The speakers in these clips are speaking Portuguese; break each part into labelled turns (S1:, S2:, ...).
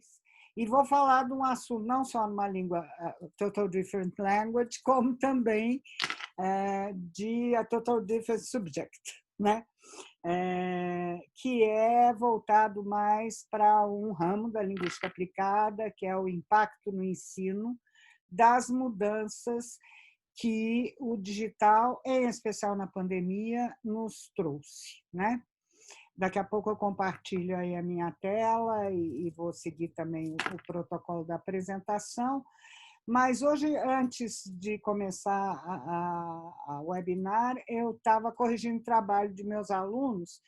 S1: inglês. E vou falar de um assunto, não só numa língua, total different language, como também de a total different subject, né? Que é voltado mais para um ramo da linguística aplicada, que é o impacto no ensino das mudanças que o digital, em especial na pandemia, nos trouxe, né? Daqui a pouco eu compartilho aí a minha tela e vou seguir também o protocolo da apresentação. Mas hoje, antes de começar a webinar, eu estava corrigindo o trabalho de meus alunos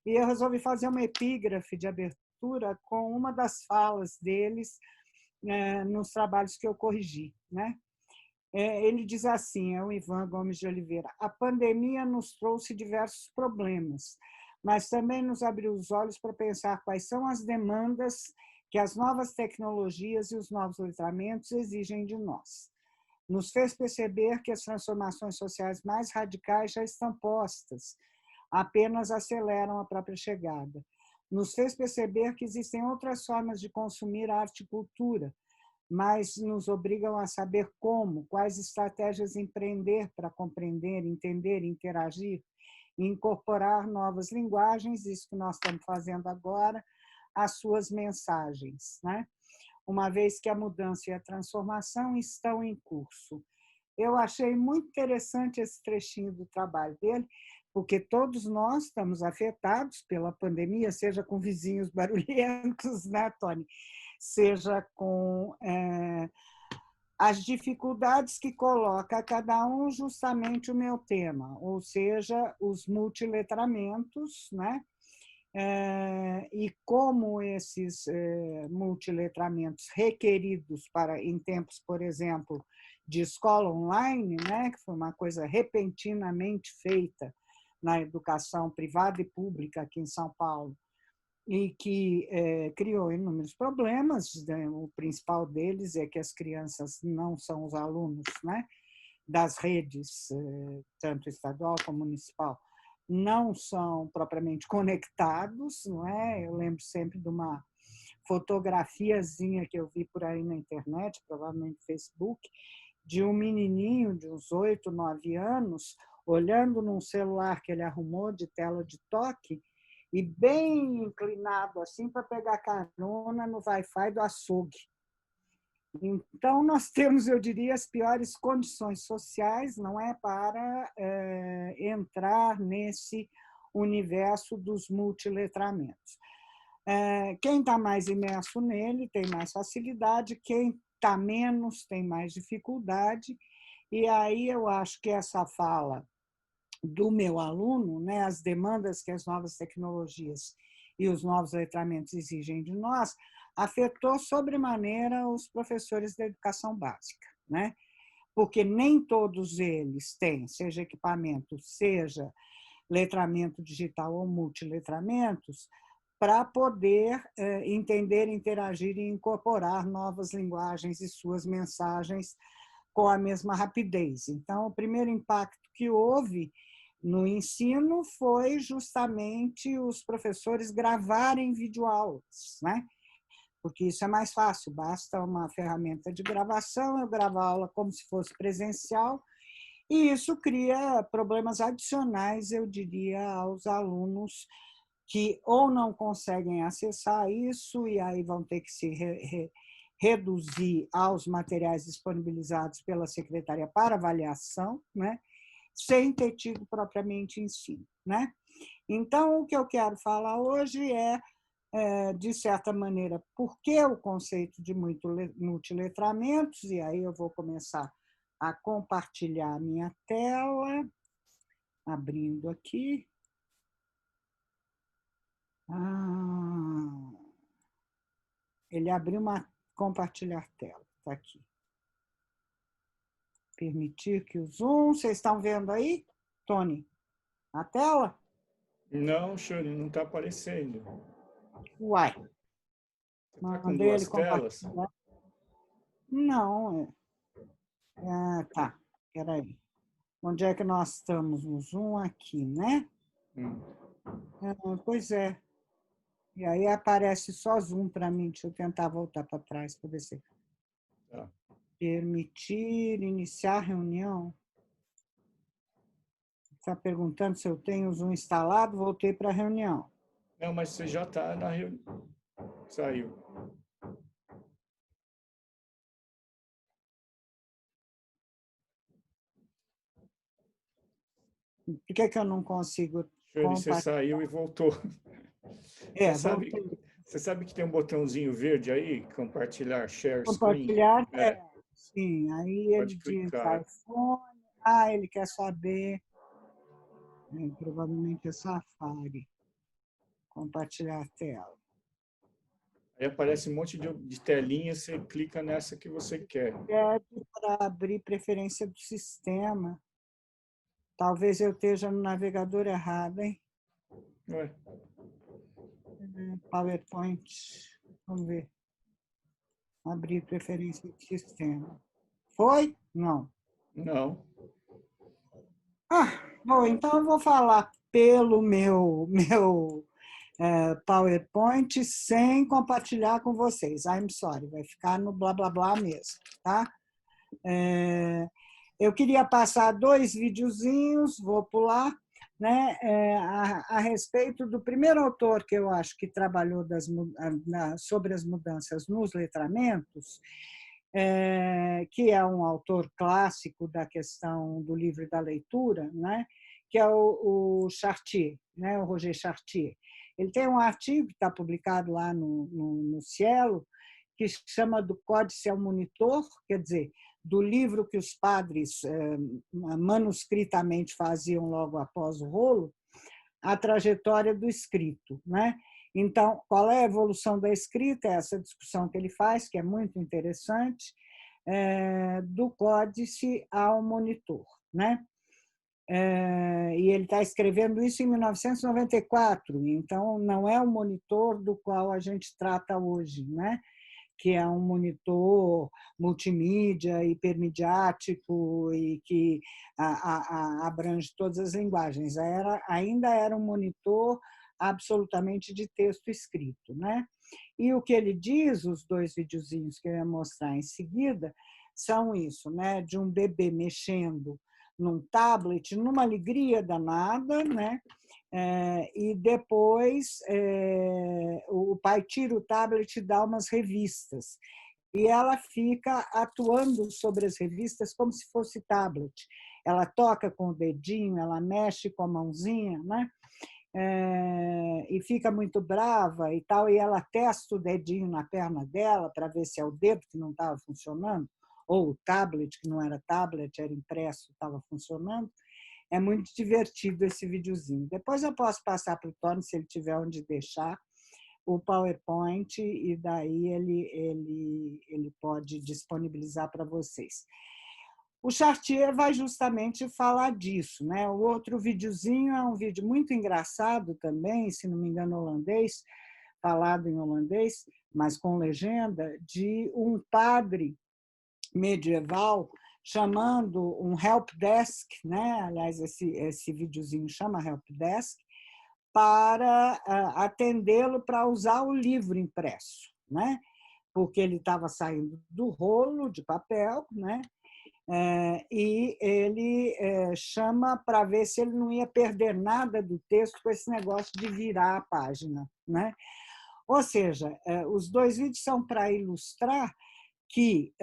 S1: e eu resolvi fazer uma epígrafe de abertura com uma das falas deles nos trabalhos que eu corrigi, né? Ele diz assim, é o Ivan Gomes de Oliveira: a pandemia nos trouxe diversos problemas, mas também nos abriu os olhos para pensar quais são as demandas que as novas tecnologias e os novos letramentos exigem de nós. Nos fez perceber que as transformações sociais mais radicais já estão postas, apenas aceleram a própria chegada. Nos fez perceber que existem outras formas de consumir arte e cultura, mas nos obrigam a saber como, quais estratégias empreender para compreender, entender, interagir e incorporar novas linguagens, isso que nós estamos fazendo agora, as suas mensagens, né? Uma vez que a mudança e a transformação estão em curso. Eu achei muito interessante esse trechinho do trabalho dele, porque todos nós estamos afetados pela pandemia, seja com vizinhos barulhentos, né, Tony? Seja com as dificuldades que coloca cada um justamente o meu tema, ou seja, os multiletramentos, né? E como esses multiletramentos requeridos para em tempos, por exemplo, de escola online, né, que foi uma coisa repentinamente feita na educação privada e pública aqui em São Paulo, e que criou inúmeros problemas. O principal deles é que as crianças não são os alunos, né, das redes, tanto estadual como municipal, não são propriamente conectados, não é? Eu lembro sempre de uma fotografiazinha que eu vi por aí na internet, provavelmente no Facebook, de um menininho de uns 8, 9 anos, olhando num celular que ele arrumou de tela de toque, e bem inclinado assim para pegar carona no Wi-Fi do açougue. Então, nós temos, eu diria, as piores condições sociais, não é, para entrar nesse universo dos multiletramentos. Quem está mais imerso nele tem mais facilidade, quem está menos tem mais dificuldade, e aí eu acho que essa fala do meu aluno, né, as demandas que as novas tecnologias e os novos letramentos exigem de nós, afetou sobremaneira os professores da educação básica, né? Porque nem todos eles têm, seja equipamento, seja letramento digital ou multiletramentos, para poder entender, interagir e incorporar novas linguagens e suas mensagens com a mesma rapidez. Então, o primeiro impacto que houve no ensino foi justamente os professores gravarem videoaulas, né? Porque isso é mais fácil, basta uma ferramenta de gravação, eu gravo a aula como se fosse presencial, e isso cria problemas adicionais, eu diria, aos alunos que ou não conseguem acessar isso e aí vão ter que se reduzir aos materiais disponibilizados pela Secretaria para avaliação, né? Sem ter tido propriamente ensino, né? Então, o que eu quero falar hoje de certa maneira, por que o conceito de multiletramentos, e aí eu vou começar a compartilhar a minha tela, abrindo aqui. Ele abriu uma compartilhar tela, está aqui. Permitir que o Zoom, vocês estão vendo aí, Tony, a tela?
S2: Não, Shuri, não está aparecendo.
S1: Uai.
S2: Você está com
S1: Mandei ele
S2: duas telas?
S1: compartilhar. Não, tá, peraí. Onde é que nós estamos? No Zoom aqui, né? Pois é. E aí aparece só Zoom para mim. Deixa eu tentar voltar para trás para ver se...
S2: Tá.
S1: Permitir iniciar reunião. Está perguntando se eu tenho o Zoom instalado. Voltei para a reunião.
S2: Não, mas você já está na reunião. Saiu.
S1: Por que eu não consigo
S2: Shirley, você
S1: compartilhar?
S2: saiu e voltou. Você sabe,
S1: Voltei.
S2: você sabe que tem um botãozinho verde aí, compartilhar, share screen?
S1: Compartilhar,
S2: É,
S1: sim. Aí ele
S2: pode
S1: diz
S2: clicar.
S1: iPhone. Ele quer saber, provavelmente é Safari. Compartilhar a tela.
S2: Aí aparece um monte de telinhas, você clica nessa que você quer.
S1: Pede para abrir preferência do sistema. Talvez eu esteja no navegador errado, hein?
S2: Ué,
S1: PowerPoint. Vamos ver. Abrir preferência do sistema. Foi? Não.
S2: não.
S1: Bom, então eu vou falar pelo meu PowerPoint sem compartilhar com vocês. I'm sorry, vai ficar no blá blá blá mesmo, tá? Eu queria passar 2 videozinhos, vou pular, né, a respeito do primeiro autor que eu acho que trabalhou sobre as mudanças nos letramentos, que é um autor clássico da questão do livro e da leitura, né, que é o Chartier, né, o Roger Chartier. Ele tem um artigo que está publicado lá no Cielo, que chama do Códice ao Monitor, quer dizer, do livro que os padres manuscritamente faziam logo após o rolo, a trajetória do escrito, né? Então, qual é a evolução da escrita? Essa discussão que ele faz, que é muito interessante, do códice ao monitor, né? E ele está escrevendo isso em 1994, então não é o monitor do qual a gente trata hoje, né? Que é um monitor multimídia, hipermediático e que abrange todas as linguagens. Ainda era um monitor absolutamente de texto escrito, né? E o que ele diz, os 2 videozinhos que eu ia mostrar em seguida, são isso, né? De um bebê mexendo num tablet, numa alegria danada, né? E depois o pai tira o tablet e dá umas revistas. E ela fica atuando sobre as revistas como se fosse tablet. Ela toca com o dedinho, ela mexe com a mãozinha, né? E fica muito brava e tal, e ela testa o dedinho na perna dela para ver se é o dedo que não estava funcionando, ou o tablet, que não era tablet, era impresso, estava funcionando. É muito divertido esse videozinho. Depois eu posso passar para o Tony, se ele tiver onde deixar, o PowerPoint, e daí ele pode disponibilizar para vocês. O Chartier vai justamente falar disso, né? O outro videozinho é um vídeo muito engraçado também, se não me engano, holandês, falado em holandês, mas com legenda, de um padre medieval chamando um help desk, né? Aliás, esse videozinho chama help desk, para atendê-lo para usar o livro impresso, né? Porque ele estava saindo do rolo de papel, né? E ele chama para ver se ele não ia perder nada do texto com esse negócio de virar a página, né? Ou seja, os 2 vídeos são para ilustrar que,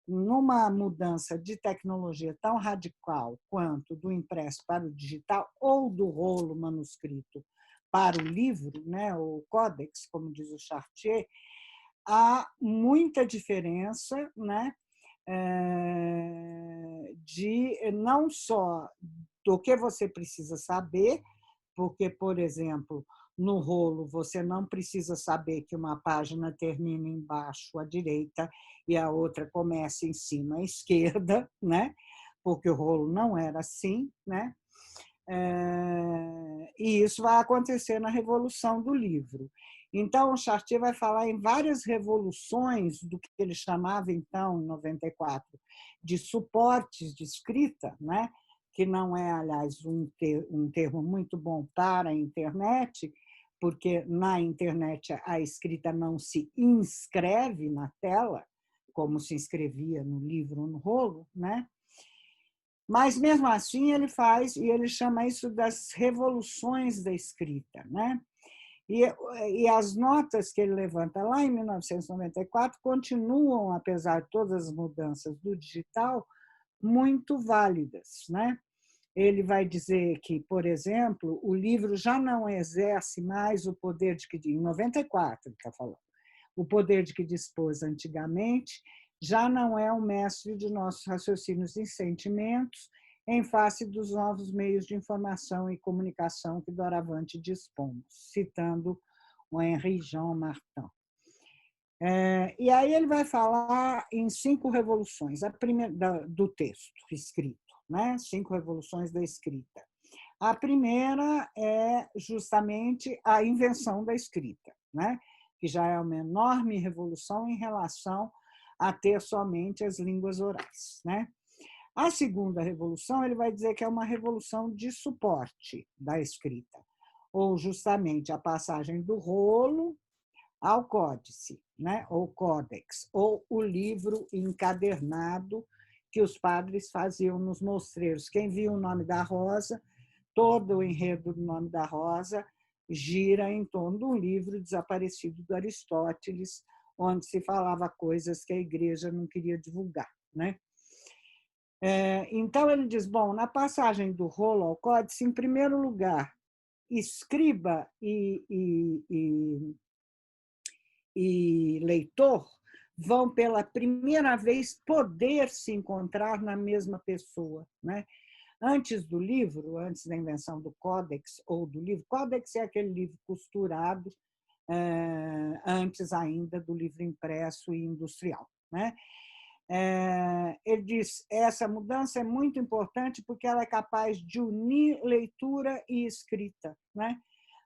S1: numa mudança de tecnologia tão radical quanto do impresso para o digital ou do rolo manuscrito para o livro, né, o códex, como diz o Chartier, há muita diferença, né, de não só do que você precisa saber, porque, por exemplo, no rolo você não precisa saber que uma página termina embaixo à direita e a outra começa em cima à esquerda, né? Porque o rolo não era assim, né? E isso vai acontecer na revolução do livro. Então, o Chartier vai falar em várias revoluções do que ele chamava, então, em 94, de suportes de escrita, né? Que não é, aliás, um termo muito bom para a internet, porque na internet a escrita não se inscreve na tela, como se inscrevia no livro ou no rolo, né? Mas, mesmo assim, ele faz, e ele chama isso das revoluções da escrita, né? E as notas que ele levanta lá em 1994 continuam, apesar de todas as mudanças do digital, muito válidas, né? Ele vai dizer que, por exemplo, o livro já não exerce mais o poder de que, em 94, ele está falando, o poder de que dispôs antigamente, já não é o mestre de nossos raciocínios e sentimentos em face dos novos meios de informação e comunicação que doravante dispomos, citando o Henri Jean Martin. E aí ele vai falar em 5 revoluções, a primeira do texto escrito, né? 5 revoluções da escrita. A primeira é justamente a invenção da escrita, né? Que já é uma enorme revolução em relação a ter somente as línguas orais, né? A segunda revolução, ele vai dizer que é uma revolução de suporte da escrita, ou justamente a passagem do rolo ao códice, né? Ou códex, ou o livro encadernado que os padres faziam nos mostreiros. Quem viu o Nome da Rosa, todo o enredo do Nome da Rosa gira em torno de um livro desaparecido do Aristóteles, onde se falava coisas que a igreja não queria divulgar, né? Então, ele diz, bom, na passagem do rolo ao códice, em primeiro lugar, escriba e leitor vão pela primeira vez poder se encontrar na mesma pessoa, né? Antes do livro, antes da invenção do códex ou do livro, códex é aquele livro costurado antes ainda do livro impresso e industrial, né? Ele diz, essa mudança é muito importante porque ela é capaz de unir leitura e escrita, né?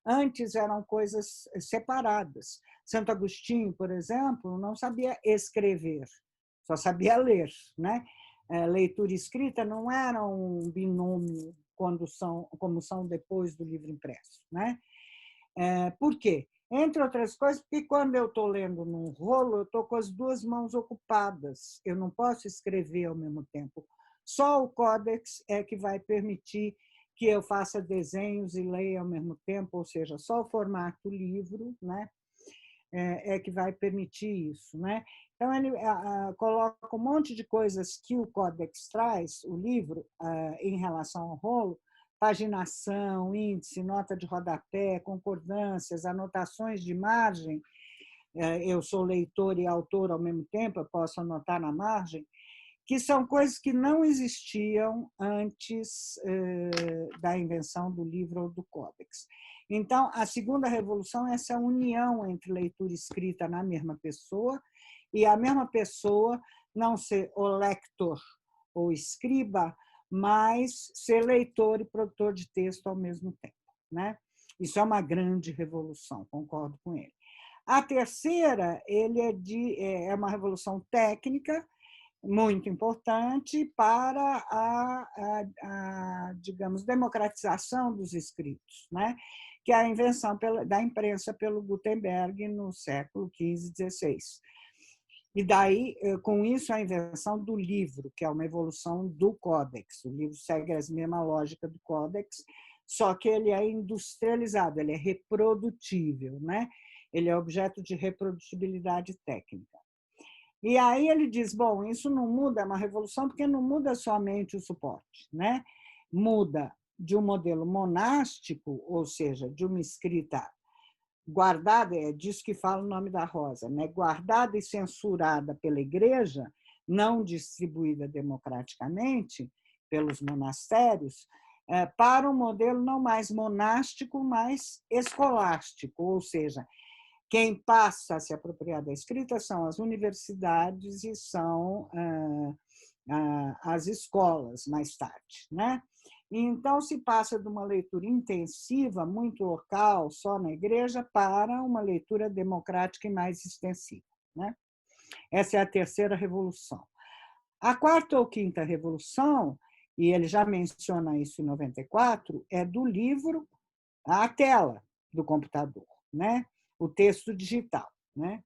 S1: Antes eram coisas separadas. Santo Agostinho, por exemplo, não sabia escrever, só sabia ler, né? Leitura e escrita não eram um binômio como são depois do livro impresso, né? Por quê? Entre outras coisas, porque quando eu estou lendo num rolo, eu estou com as 2 mãos ocupadas, eu não posso escrever ao mesmo tempo. Só o códex é que vai permitir que eu faça desenhos e leia ao mesmo tempo, ou seja, só o formato livro, né, é que vai permitir isso, né? Então, ele coloca um monte de coisas que o códex traz, o livro, em relação ao rolo, paginação, índice, nota de rodapé, concordâncias, anotações de margem. Eu sou leitor e autor ao mesmo tempo, eu posso anotar na margem, que são coisas que não existiam antes da invenção do livro ou do códex. Então, a segunda revolução é essa união entre leitura e escrita na mesma pessoa, e a mesma pessoa não ser o lector ou escriba, mas ser leitor e produtor de texto ao mesmo tempo, né? Isso é uma grande revolução, concordo com ele. A terceira, ele é uma revolução técnica muito importante para digamos, democratização dos escritos, né? Que é a invenção da imprensa pelo Gutenberg no século XV e XVI. E daí, com isso, a invenção do livro, que é uma evolução do códex. O livro segue a mesma lógica do códex, só que ele é industrializado, ele é reprodutível, né? Ele é objeto de reprodutibilidade técnica. E aí ele diz, bom, isso não muda, é uma revolução, porque não muda somente o suporte, né? Muda de um modelo monástico, ou seja, de uma escrita guardada, é disso que fala o Nome da Rosa, né? Guardada e censurada pela igreja, não distribuída democraticamente pelos monastérios, para um modelo não mais monástico, mas escolástico, ou seja, quem passa a se apropriar da escrita são as universidades e são as escolas, mais tarde, né? Então, se passa de uma leitura intensiva, muito local, só na igreja, para uma leitura democrática e mais extensiva, né? Essa é a terceira revolução. A quarta ou quinta revolução, e ele já menciona isso em 94, é do livro à tela, do computador, né? O texto digital, né?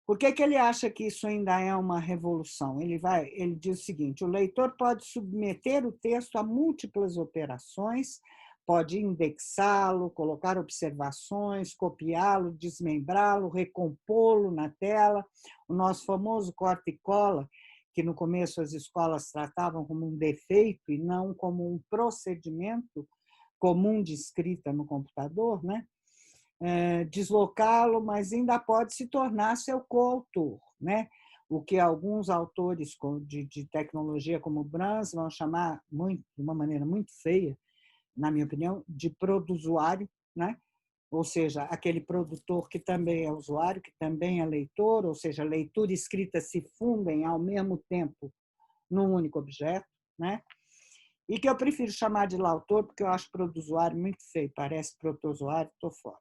S1: Por que ele acha que isso ainda é uma revolução? Ele diz o seguinte: o leitor pode submeter o texto a múltiplas operações, pode indexá-lo, colocar observações, copiá-lo, desmembrá-lo, recompô-lo na tela. O nosso famoso corta e cola, que no começo as escolas tratavam como um defeito e não como um procedimento comum de escrita no computador, né? Deslocá-lo, mas ainda pode se tornar seu coautor, né? O que alguns autores de tecnologia como Brans vão chamar de uma maneira muito feia, na minha opinião, de produsuário, né? Ou seja, aquele produtor que também é usuário, que também é leitor, ou seja, leitura e escrita se fundem ao mesmo tempo num único objeto, né? E que eu prefiro chamar de lautor, porque eu acho produsuário muito feio, parece protozoário, estou fora.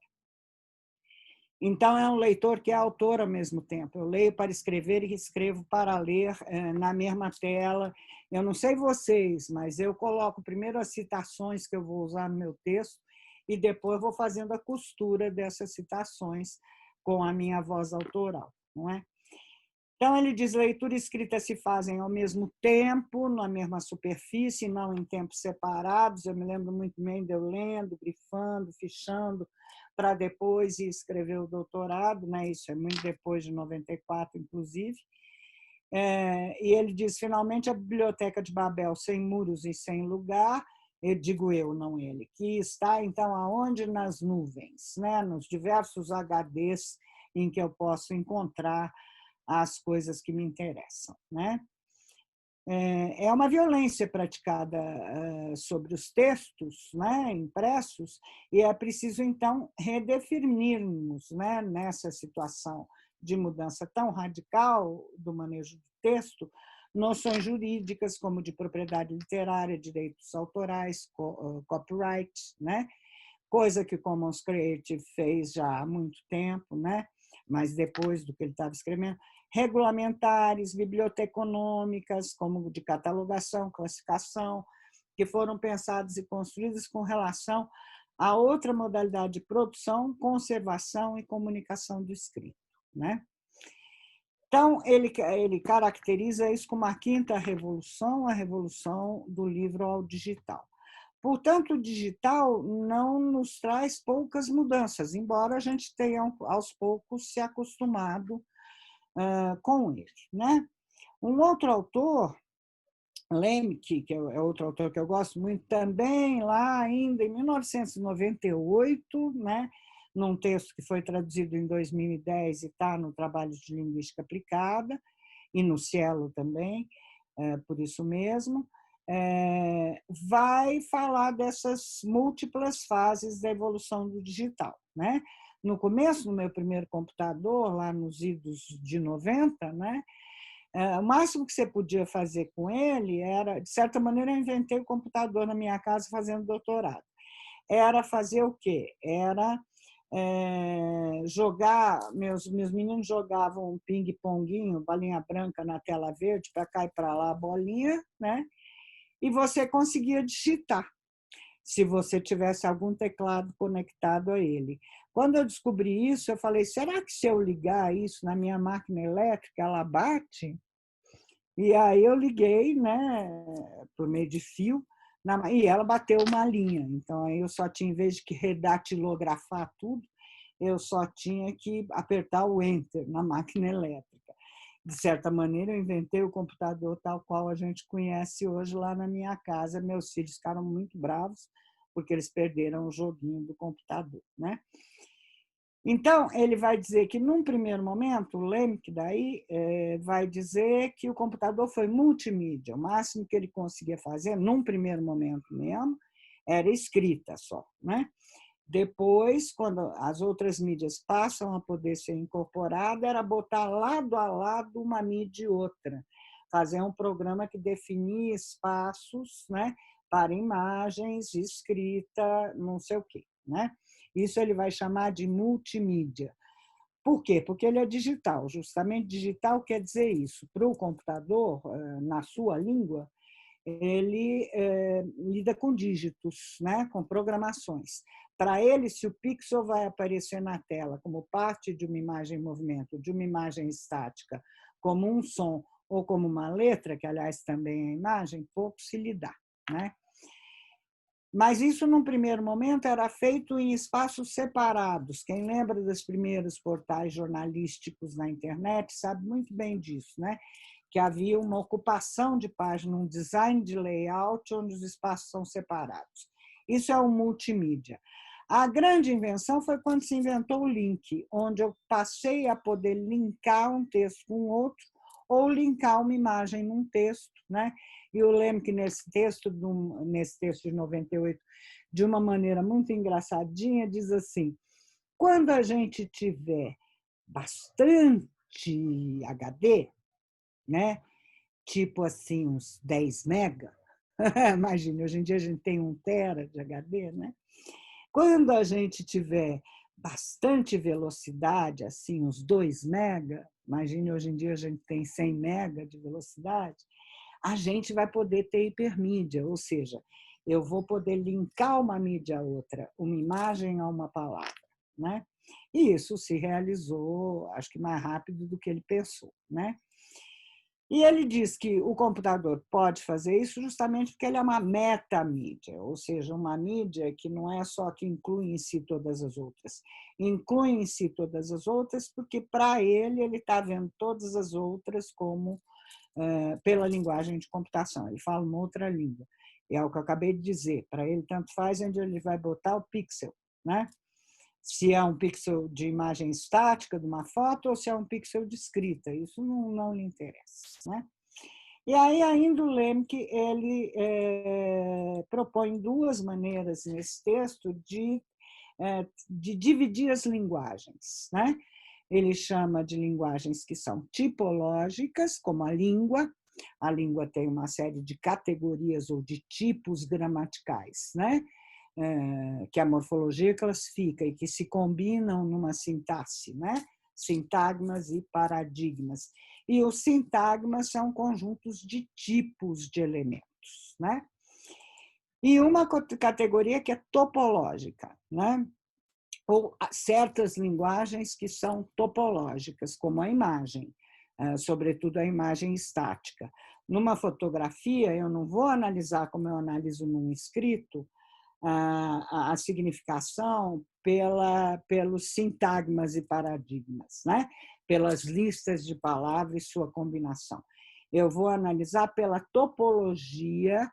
S1: Então, é um leitor que é autor ao mesmo tempo. Eu leio para escrever e escrevo para ler na mesma tela. Eu não sei vocês, mas eu coloco primeiro as citações que eu vou usar no meu texto e depois vou fazendo a costura dessas citações com a minha voz autoral, não é? Então, ele diz: leitura e escrita se fazem ao mesmo tempo, na mesma superfície, não em tempos separados. Eu me lembro muito bem de eu lendo, grifando, fichando, para depois ir escrever o doutorado, né? Isso é muito depois de 94, inclusive. E ele diz: finalmente, a biblioteca de Babel, sem muros e sem lugar, eu digo eu, não ele, que está, então, aonde? Nas nuvens, né? Nos diversos HDs em que eu posso encontrar as coisas que me interessam, né? É uma violência praticada sobre os textos, né, impressos, e é preciso, então, redefinirmos, né, nessa situação de mudança tão radical do manejo do texto, noções jurídicas como de propriedade literária, direitos autorais, copyright, né, coisa que o Commons Creative fez já há muito tempo, né, mas depois do que ele estava escrevendo, regulamentares, biblioteconômicas, como de catalogação, classificação, que foram pensadas e construídas com relação a outra modalidade de produção, conservação e comunicação do escrito, né? Então, ele caracteriza isso como a quinta revolução, a revolução do livro ao digital. Portanto, o digital não nos traz poucas mudanças, embora a gente tenha, aos poucos, se acostumado com ele, né? Um outro autor, Lemke, que é outro autor que eu gosto muito, também lá ainda em 1998, né, num texto que foi traduzido em 2010 e está no trabalho de linguística aplicada, e no Cielo também, por isso mesmo, vai falar dessas múltiplas fases da evolução do digital, né? No começo, no meu primeiro computador, lá nos idos de 90, né, o máximo que você podia fazer com ele era, de certa maneira, eu inventei o computador na minha casa fazendo doutorado. Era fazer o quê? Era jogar, meus meninos jogavam um ping-ponguinho, bolinha branca na tela verde, para cá e para lá a bolinha, né? E você conseguia digitar, se você tivesse algum teclado conectado a ele. Quando eu descobri isso, eu falei: será que se eu ligar isso na minha máquina elétrica, ela bate? E aí eu liguei, né, por meio de fio, e ela bateu uma linha. Então, aí eu só tinha, em vez de que redatilografar tudo, eu só tinha que apertar o Enter na máquina elétrica. De certa maneira, eu inventei o computador tal qual a gente conhece hoje lá na minha casa. Meus filhos ficaram muito bravos, porque eles perderam o joguinho do computador, né? Então, ele vai dizer que, num primeiro momento, o Lemke daí vai dizer que o computador foi multimídia. O máximo que ele conseguia fazer, num primeiro momento mesmo, era escrita só, né? Depois, quando as outras mídias passam a poder ser incorporadas, era botar lado a lado uma mídia e outra. Fazer um programa que definia espaços, né, para imagens, escrita, não sei o quê, né? Isso ele vai chamar de multimídia. Por quê? Porque ele é digital. Justamente digital quer dizer isso. Para o computador, na sua língua, ele lida com dígitos, né? Com programações. Para ele, se o pixel vai aparecer na tela como parte de uma imagem em movimento, de uma imagem estática, como um som ou como uma letra, que, aliás, também é imagem, pouco se lhe dá, né? Mas isso, num primeiro momento, era feito em espaços separados. Quem lembra dos primeiros portais jornalísticos na internet sabe muito bem disso, né? Que havia uma ocupação de página, um design de layout onde os espaços são separados. Isso é o multimídia. A grande invenção foi quando se inventou o link, onde eu passei a poder linkar um texto com outro ou linkar uma imagem num texto, né? E eu lembro que nesse texto de 98, de uma maneira muito engraçadinha, diz assim: quando a gente tiver bastante HD, né? Tipo assim, uns 10 mega, imagina, hoje em dia a gente tem 1 tera de HD, né? Quando a gente tiver bastante velocidade, assim, uns 2 mega, imagine, hoje em dia a gente tem 100 mega de velocidade, a gente vai poder ter hipermídia, ou seja, eu vou poder linkar uma mídia a outra, uma imagem a uma palavra, né? E isso se realizou, acho que mais rápido do que ele pensou, né? E ele diz que o computador pode fazer isso justamente porque ele é uma metamídia, ou seja, uma mídia que não é só que inclui em si todas as outras. Inclui em si todas as outras porque, para ele está vendo todas as outras como pela linguagem de computação. Ele fala uma outra língua. É o que eu acabei de dizer. Para ele, tanto faz onde ele vai botar o pixel, né? Se é um pixel de imagem estática de uma foto ou se é um pixel de escrita. Isso não lhe interessa, né? E aí, ainda o Lemke, ele propõe 2 maneiras nesse texto de dividir as linguagens, né? Ele chama de linguagens que são tipológicas, como a língua. A língua tem uma série de categorias ou de tipos gramaticais, né? Que a morfologia classifica e que se combinam numa sintaxe, né? Sintagmas e paradigmas. E os sintagmas são conjuntos de tipos de elementos, né? E uma categoria que é topológica, né? Ou certas linguagens que são topológicas, como a imagem, sobretudo a imagem estática. Numa fotografia, eu não vou analisar como eu analiso num escrito, a significação pelos sintagmas e paradigmas, né? Pelas listas de palavras e sua combinação. Eu vou analisar pela topologia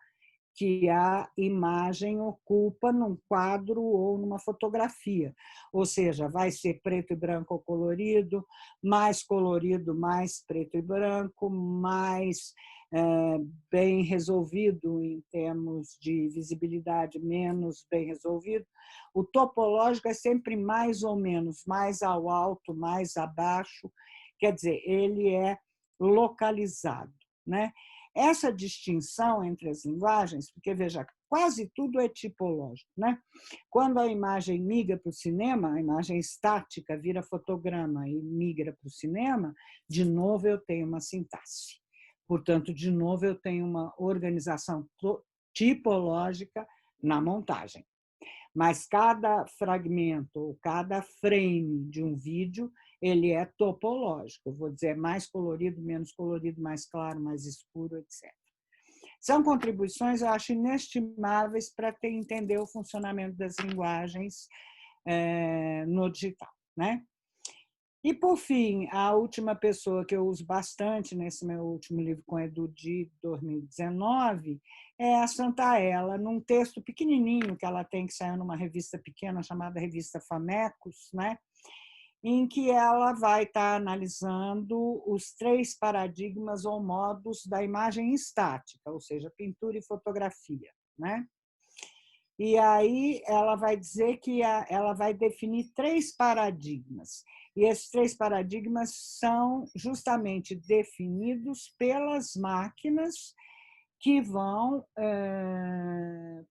S1: que a imagem ocupa num quadro ou numa fotografia. Ou seja, vai ser preto e branco ou colorido, mais preto e branco, mais bem resolvido em termos de visibilidade, menos bem resolvido. O topológico é sempre mais ou menos, mais ao alto, mais abaixo, quer dizer, ele é localizado, né? Essa distinção entre as linguagens, porque, veja, quase tudo é tipológico, né? Quando a imagem migra para o cinema, a imagem estática vira fotograma e migra para o cinema, de novo eu tenho uma sintaxe. Portanto, de novo eu tenho uma organização tipológica na montagem. Mas cada fragmento ou cada frame de um vídeo, ele é topológico. Eu vou dizer mais colorido, menos colorido, mais claro, mais escuro, etc. São contribuições, eu acho, inestimáveis para entender o funcionamento das linguagens no digital, né? E, por fim, a última pessoa que eu uso bastante nesse meu último livro com Edu de 2019 é a Santaella, num texto pequenininho que ela tem, que saiu numa revista pequena chamada Revista Famecos, né? Em que ela vai estar analisando os 3 paradigmas ou modos da imagem estática, ou seja, pintura e fotografia, né? E aí ela vai dizer que ela vai definir 3 paradigmas. E esses 3 paradigmas são justamente definidos pelas máquinas que vão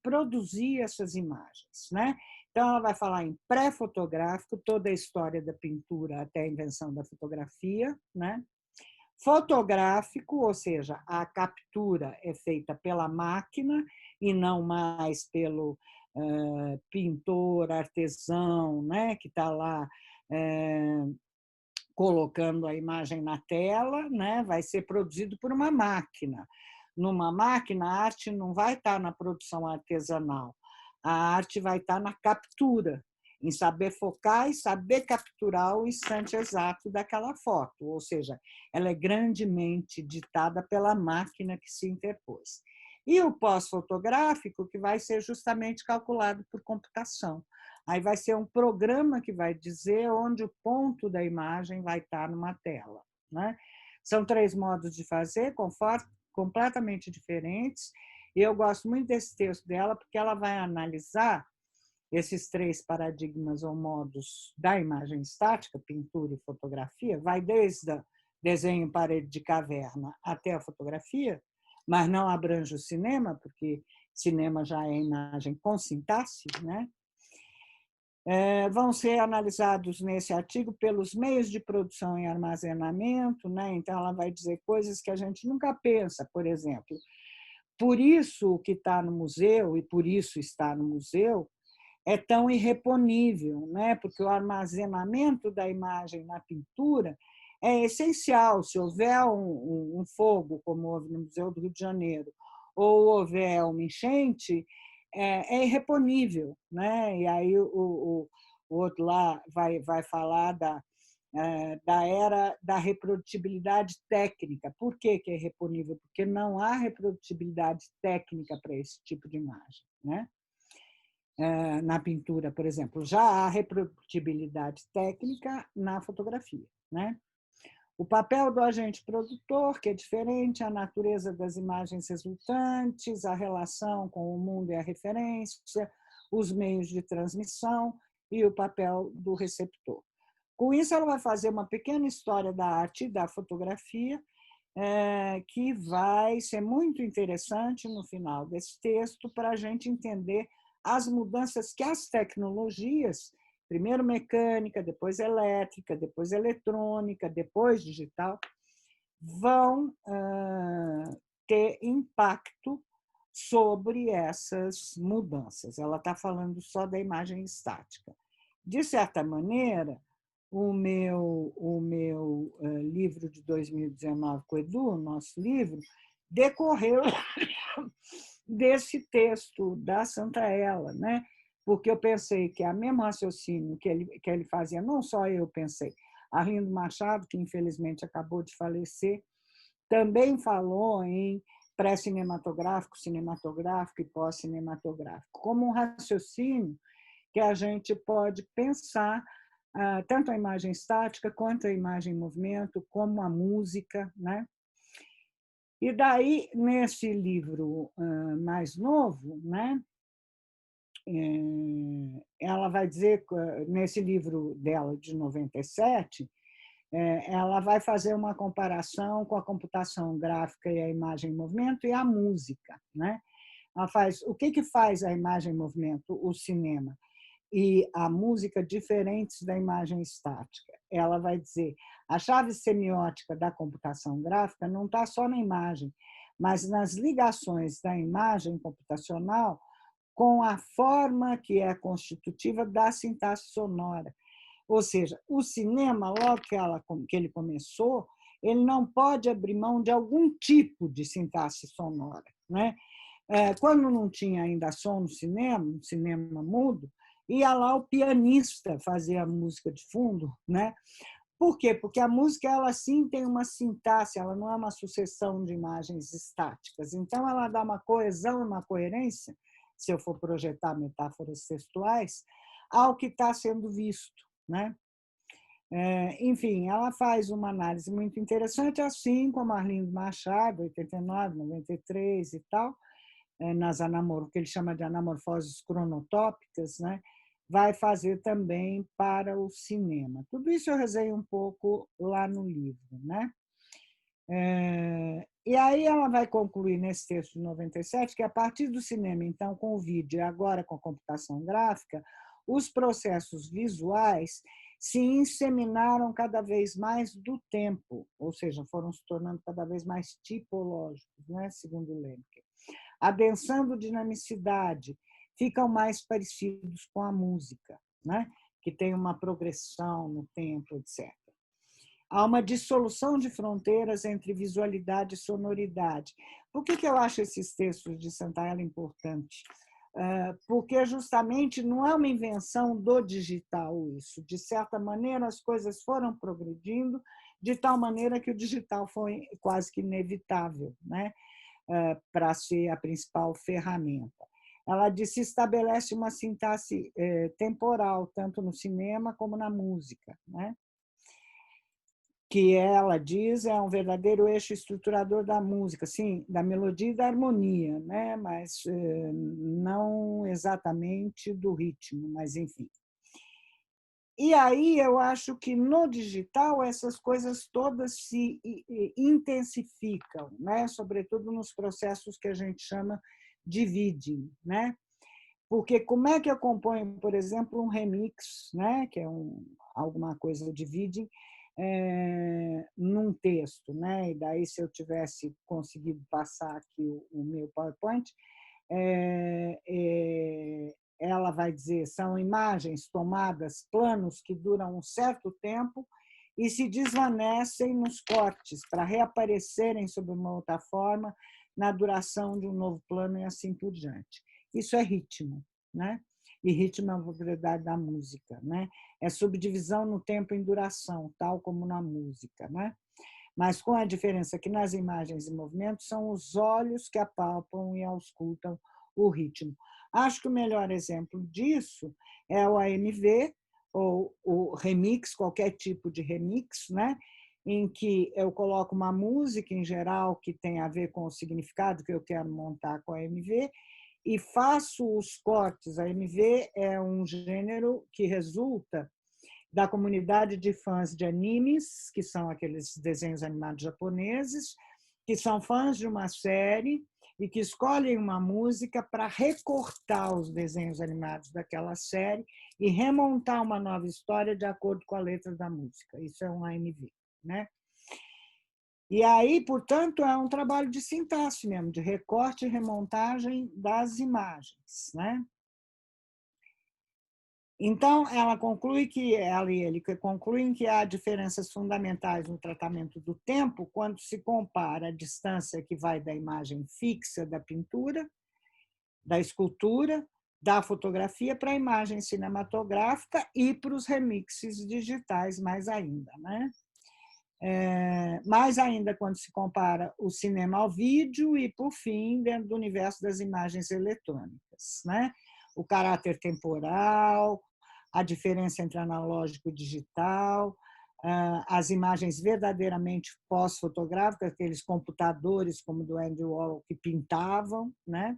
S1: produzir essas imagens, né? Então, ela vai falar em pré-fotográfico, toda a história da pintura até a invenção da fotografia, né? fotográfico, ou seja, a captura é feita pela máquina e não mais pelo pintor, artesão, né, que está lá colocando a imagem na tela, né, vai ser produzido por uma máquina. Numa máquina, a arte não vai estar na produção artesanal, a arte vai estar na captura, em saber focar e saber capturar o instante exato daquela foto, ou seja, ela é grandemente ditada pela máquina que se interpôs. E o pós-fotográfico, que vai ser justamente calculado por computação. Aí vai ser um programa que vai dizer onde o ponto da imagem vai estar numa tela, né? São 3 modos de fazer, completamente diferentes, e eu gosto muito desse texto dela, porque ela vai analisar esses 3 paradigmas ou modos da imagem estática, pintura e fotografia, vai desde o desenho em parede de caverna até a fotografia, mas não abrange o cinema, porque cinema já é imagem com sintaxe, né? Vão ser analisados nesse artigo pelos meios de produção e armazenamento, né? Então ela vai dizer coisas que a gente nunca pensa, por exemplo. Por isso o que está no museu, e por isso está no museu, é tão irreponível, né? Porque o armazenamento da imagem na pintura é essencial. Se houver um fogo, como houve no Museu do Rio de Janeiro, ou houver uma enchente, é irreponível, né? E aí o outro lá vai falar da era da reprodutibilidade técnica. Por que é irreponível? Porque não há reprodutibilidade técnica para esse tipo de imagem, né? Na pintura, por exemplo, já há reprodutibilidade técnica na fotografia, né? O papel do agente produtor, que é diferente, a natureza das imagens resultantes, a relação com o mundo e a referência, os meios de transmissão e o papel do receptor. Com isso, ela vai fazer uma pequena história da arte e da fotografia, que vai ser muito interessante no final desse texto para a gente entender as mudanças que as tecnologias, primeiro mecânica, depois elétrica, depois eletrônica, depois digital, vão ter impacto sobre essas mudanças. Ela está falando só da imagem estática. De certa maneira, o meu livro de 2019 com o Edu, o nosso livro, decorreu desse texto da Santaella, né? Porque eu pensei que é o mesmo raciocínio que ele fazia, não só eu pensei, Arlindo Machado, que infelizmente acabou de falecer, também falou em pré-cinematográfico, cinematográfico e pós-cinematográfico, como um raciocínio que a gente pode pensar tanto a imagem estática quanto a imagem em movimento, como a música, né? E daí, nesse livro mais novo, né, ela vai dizer, nesse livro dela de 97, ela vai fazer uma comparação com a computação gráfica e a imagem em movimento e a música, né? Ela faz, o que faz a imagem em movimento, o cinema e a música diferentes da imagem estática? Ela vai dizer, a chave semiótica da computação gráfica não está só na imagem, mas nas ligações da imagem computacional com a forma que é constitutiva da sintaxe sonora. Ou seja, o cinema, logo que ele começou, ele não pode abrir mão de algum tipo de sintaxe sonora, né? Quando não tinha ainda som no cinema mudo, ia lá o pianista fazer a música de fundo, né? Por quê? Porque a música, ela sim tem uma sintaxe, ela não é uma sucessão de imagens estáticas. Então, ela dá uma coesão, uma coerência, se eu for projetar metáforas textuais, ao que está sendo visto, né? Enfim, ela faz uma análise muito interessante, assim como Arlindo Machado, 89, 93 e tal, que ele chama de anamorfoses cronotópicas, né? Vai fazer também para o cinema. Tudo isso eu resenho um pouco lá no livro, né? E aí ela vai concluir nesse texto de 97 que a partir do cinema, então, com o vídeo e agora com a computação gráfica, os processos visuais se inseminaram cada vez mais do tempo, ou seja, foram se tornando cada vez mais tipológicos, né? Segundo Lemke. Adensando dinamicidade, ficam mais parecidos com a música, né? Que tem uma progressão no tempo, etc. Há uma dissolução de fronteiras entre visualidade e sonoridade. Por que eu acho esses textos de Santaella importantes? Porque justamente não é uma invenção do digital isso. De certa maneira, as coisas foram progredindo de tal maneira que o digital foi quase que inevitável, né? Para ser a principal ferramenta. Ela diz que estabelece uma sintaxe temporal, tanto no cinema como na música, né? Que ela diz é um verdadeiro eixo estruturador da música, sim, da melodia e da harmonia, né? Mas não exatamente do ritmo, mas enfim. E aí eu acho que no digital essas coisas todas se intensificam, né? Sobretudo nos processos que a gente chama de bidding, né? Porque como é que eu componho, por exemplo, um remix, né? Que é alguma coisa de bidding, num texto, né? E daí, se eu tivesse conseguido passar aqui o meu PowerPoint, ela vai dizer, são imagens tomadas, planos que duram um certo tempo e se desvanecem nos cortes para reaparecerem sob uma outra forma na duração de um novo plano e assim por diante. Isso é ritmo, né? E ritmo é uma propriedade da música, né? É subdivisão no tempo em duração, tal como na música, né? Mas com a diferença que nas imagens e movimentos são os olhos que apalpam e auscultam o ritmo. Acho que o melhor exemplo disso é o AMV, ou o remix, qualquer tipo de remix, né? Em que eu coloco uma música em geral que tem a ver com o significado que eu quero montar com a AMV e faço os cortes. A AMV é um gênero que resulta da comunidade de fãs de animes, que são aqueles desenhos animados japoneses, que são fãs de uma série e que escolhem uma música para recortar os desenhos animados daquela série e remontar uma nova história de acordo com a letra da música. Isso é um AMV, né? E aí, portanto, é um trabalho de sintaxe mesmo, de recorte e remontagem das imagens, né? Então, ela e ele concluem que há diferenças fundamentais no tratamento do tempo quando se compara a distância que vai da imagem fixa da pintura, da escultura, da fotografia para a imagem cinematográfica e para os remixes digitais mais ainda, né? Mais ainda quando se compara o cinema ao vídeo e, por fim, dentro do universo das imagens eletrônicas, né? O caráter temporal, a diferença entre analógico e digital, as imagens verdadeiramente pós-fotográficas, aqueles computadores como do Andy Warhol que pintavam, né?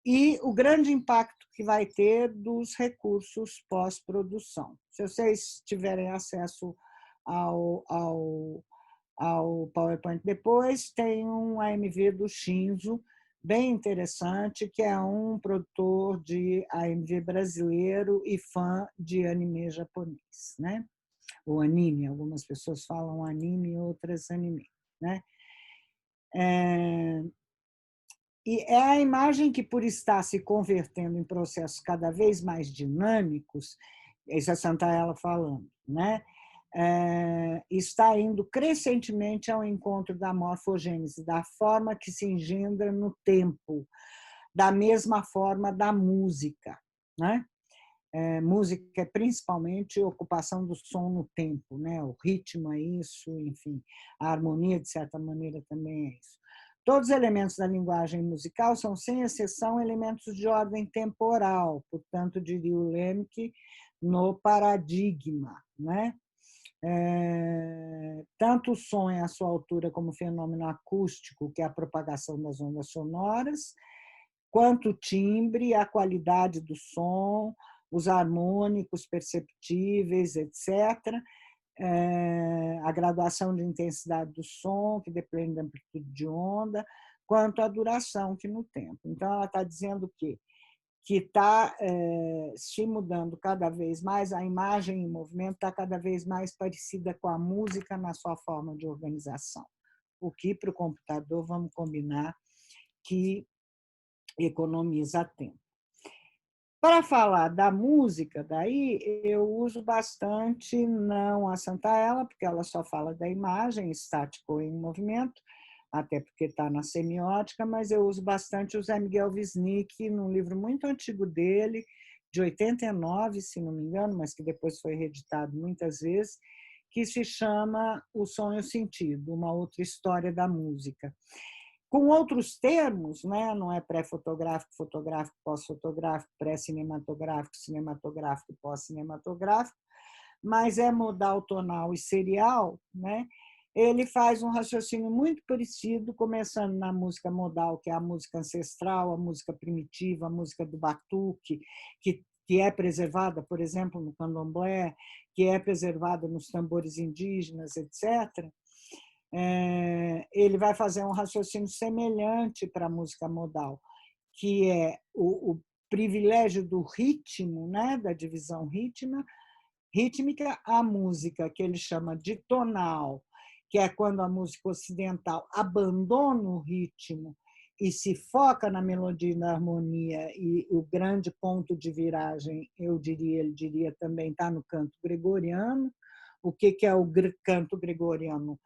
S1: E o grande impacto que vai ter dos recursos pós-produção. Se vocês tiverem acesso ao PowerPoint depois, tem um AMV do Shinzo, bem interessante, que é um produtor de AMV brasileiro e fã de anime japonês, né? O anime, algumas pessoas falam anime, outras anime, né? E é a imagem que, por estar se convertendo em processos cada vez mais dinâmicos, isso é Santaella falando, né? Está indo crescentemente ao encontro da morfogênese, da forma que se engendra no tempo, da mesma forma da música, né? Música é principalmente ocupação do som no tempo, né? O ritmo é isso, enfim, a harmonia, de certa maneira, também é isso. Todos os elementos da linguagem musical são, sem exceção, elementos de ordem temporal, portanto, diria o Lemke, no paradigma, né? Tanto o som é a sua altura como fenômeno acústico, que é a propagação das ondas sonoras, quanto o timbre, a qualidade do som, os harmônicos perceptíveis, etc., a graduação de intensidade do som, que depende da amplitude de onda, quanto a duração que no tempo. Então, ela está dizendo que que está se mudando cada vez mais, a imagem em movimento está cada vez mais parecida com a música na sua forma de organização. O que, para o computador, vamos combinar, que economiza tempo. Para falar da música, daí eu uso bastante não a Santaella, porque ela só fala da imagem, estático em movimento, até porque está na semiótica, mas eu uso bastante o Zé Miguel Wisnik, num livro muito antigo dele, de 89, se não me engano, mas que depois foi reeditado muitas vezes, que se chama O Som e o Sentido, uma outra história da música. Com outros termos, né? Não é pré-fotográfico, fotográfico, pós-fotográfico, pré-cinematográfico, cinematográfico, pós-cinematográfico, mas é modal, tonal e serial, né? Ele faz um raciocínio muito parecido, começando na música modal, que é a música ancestral, a música primitiva, a música do batuque, que é preservada, por exemplo, no candomblé, que é preservada nos tambores indígenas, etc. Ele vai fazer um raciocínio semelhante para a música modal, que é o privilégio do ritmo, né, da divisão rítmica, a música que ele chama de tonal, que é quando a música ocidental abandona o ritmo e se foca na melodia e na harmonia, e o grande ponto de viragem, ele diria também, está no canto gregoriano. O que é o canto gregoriano?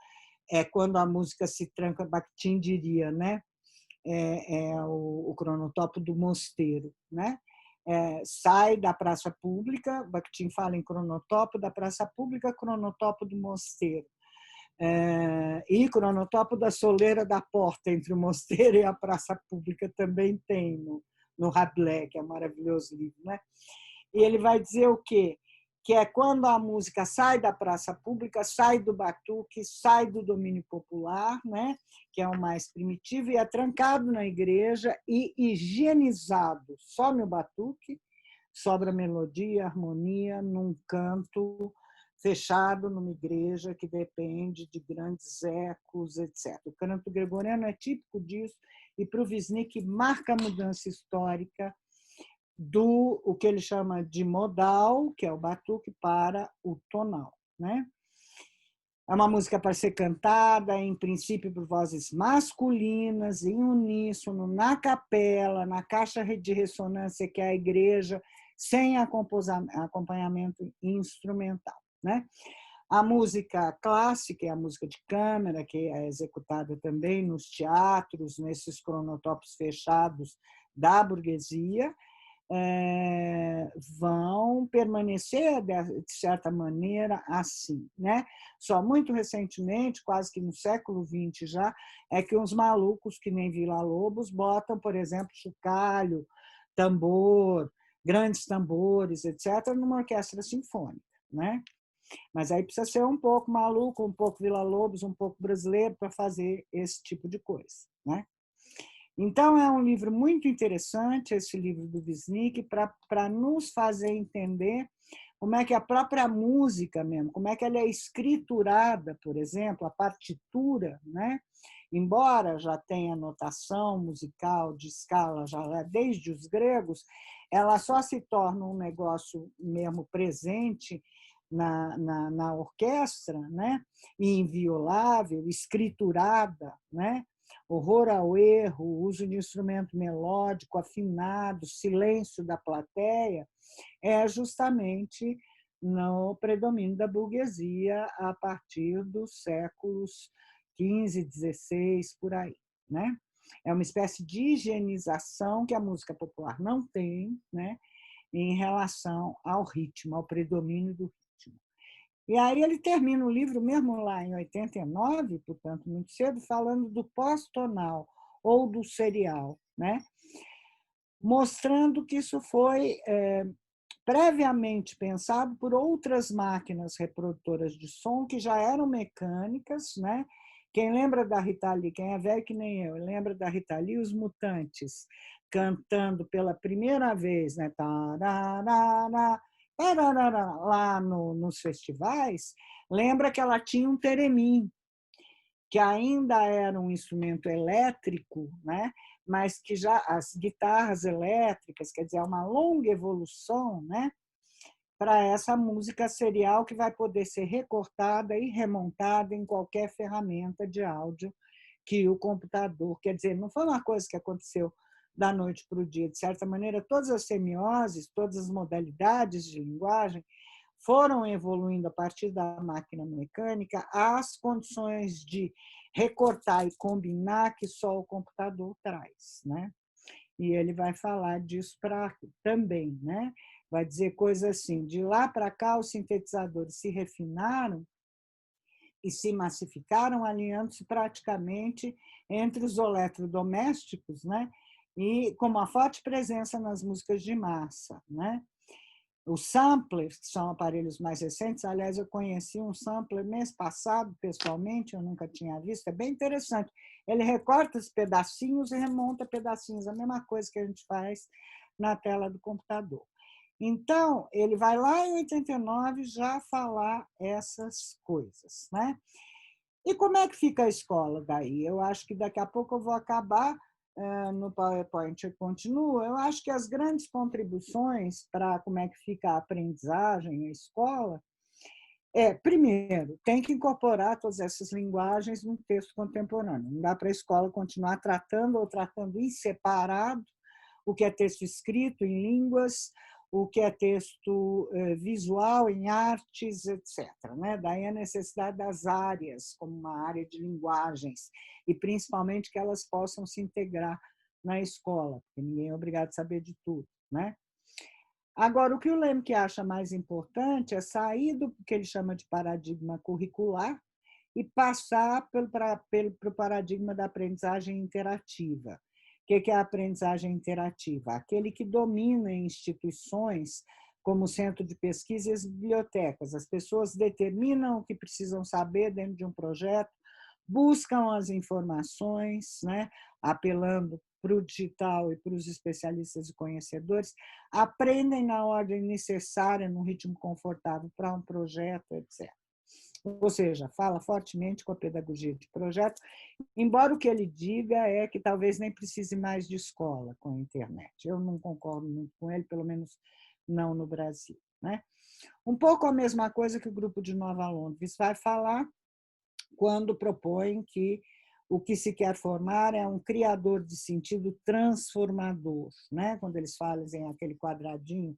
S1: É quando a música se tranca, Bakhtin diria, né? É o cronotopo do mosteiro, né? Sai da praça pública, Bakhtin fala em cronotopo da praça pública, cronotopo do mosteiro, e cronotopo da soleira da porta entre o mosteiro e a praça pública também tem no Rabelais, que é um maravilhoso livro, né? E ele vai dizer o quê? Que é quando a música sai da praça pública, sai do batuque, sai do domínio popular, né? Que é o mais primitivo, e é trancado na igreja e higienizado. Some o batuque, sobra melodia, harmonia, num canto fechado numa igreja que depende de grandes ecos, etc. O canto gregoriano é típico disso, e para o Wisnik marca a mudança histórica do o que ele chama de modal, que é o batuque, para o tonal, né? É uma música para ser cantada, em princípio, por vozes masculinas, em uníssono, na capela, na caixa de ressonância, que é a igreja, sem acompanhamento instrumental, né? A música clássica é a música de câmara, que é executada também nos teatros, nesses cronotopos fechados da burguesia, vão permanecer, de certa maneira, assim, né? Só muito recentemente, quase que no século XX já, é que uns malucos, que nem Villa-Lobos, botam, por exemplo, chocalho, tambor, grandes tambores, etc., numa orquestra sinfônica, né? Mas aí precisa ser um pouco maluco, um pouco Villa-Lobos, um pouco brasileiro para fazer esse tipo de coisa, né? Então, é um livro muito interessante, esse livro do Wisnik, para nos fazer entender como é que a própria música mesmo, como é que ela é escriturada, por exemplo, a partitura, né? Embora já tenha notação musical de escala já desde os gregos, ela só se torna um negócio mesmo presente na orquestra, né? E inviolável, escriturada, né? Horror ao erro, uso de instrumento melódico, afinado, silêncio da plateia, é justamente no predomínio da burguesia a partir dos séculos XV, XVI, por aí, né? É uma espécie de higienização que a música popular não tem, né, em relação ao ritmo, ao predomínio do ritmo. E aí ele termina o livro, mesmo lá em 89, portanto, muito cedo, falando do pós-tonal ou do serial, né? Mostrando que isso foi previamente pensado por outras máquinas reprodutoras de som que já eram mecânicas, né? Quem lembra da Rita Lee, quem é velho que nem eu, lembra da Rita Lee, os Mutantes, cantando pela primeira vez, né? Lá nos festivais, lembra que ela tinha um teremin. que ainda era um instrumento elétrico, né? Mas que já as guitarras elétricas, quer dizer, é uma longa evolução, né? Para essa música serial que vai poder ser recortada e remontada em qualquer ferramenta de áudio que o computador, quer dizer, não foi uma coisa que aconteceu da noite para o dia. De certa maneira, todas as semioses, todas as modalidades de linguagem foram evoluindo a partir da máquina mecânica às condições de recortar e combinar que só o computador traz, né? E ele vai falar disso também, né? Vai dizer coisas assim: de lá para cá os sintetizadores se refinaram e se massificaram, alinhando-se praticamente entre os eletrodomésticos, né? E com uma forte presença nas músicas de massa, né? Os samplers, que são aparelhos mais recentes, aliás, eu conheci um sampler mês passado, pessoalmente, eu nunca tinha visto, é bem interessante. Ele recorta os pedacinhos e remonta pedacinhos, a mesma coisa que a gente faz na tela do computador. Então, ele vai lá em 89 já falar essas coisas, né? E como é que fica a escola daí? Eu acho que daqui a pouco eu vou acabar no PowerPoint, eu continuo. Eu acho que as grandes contribuições para como é que fica a aprendizagem, a escola, primeiro, tem que incorporar todas essas linguagens num texto contemporâneo. Não dá para a escola continuar tratando ou tratando em separado o que é texto escrito em línguas, o que é texto visual em artes, etc. Daí a necessidade das áreas, como uma área de linguagens, e principalmente que elas possam se integrar na escola, porque ninguém é obrigado a saber de tudo. Agora, o que o Lemke acha mais importante é sair do que ele chama de paradigma curricular e passar para o paradigma da aprendizagem interativa. O que é a aprendizagem interativa? Aquele que domina instituições como o centro de pesquisa e as bibliotecas. As pessoas determinam o que precisam saber dentro de um projeto, buscam as informações, apelando para o digital e para os especialistas e conhecedores, aprendem na ordem necessária, num ritmo confortável para um projeto, etc. Ou seja, fala fortemente com a pedagogia de projeto, embora o que ele diga é que talvez nem precise mais de escola com a internet. Eu não concordo muito com ele, pelo menos não no Brasil. Um pouco a mesma coisa que o grupo de Nova Londres vai falar quando propõe que o que se quer formar é um criador de sentido transformador. Quando eles fazem aquele quadradinho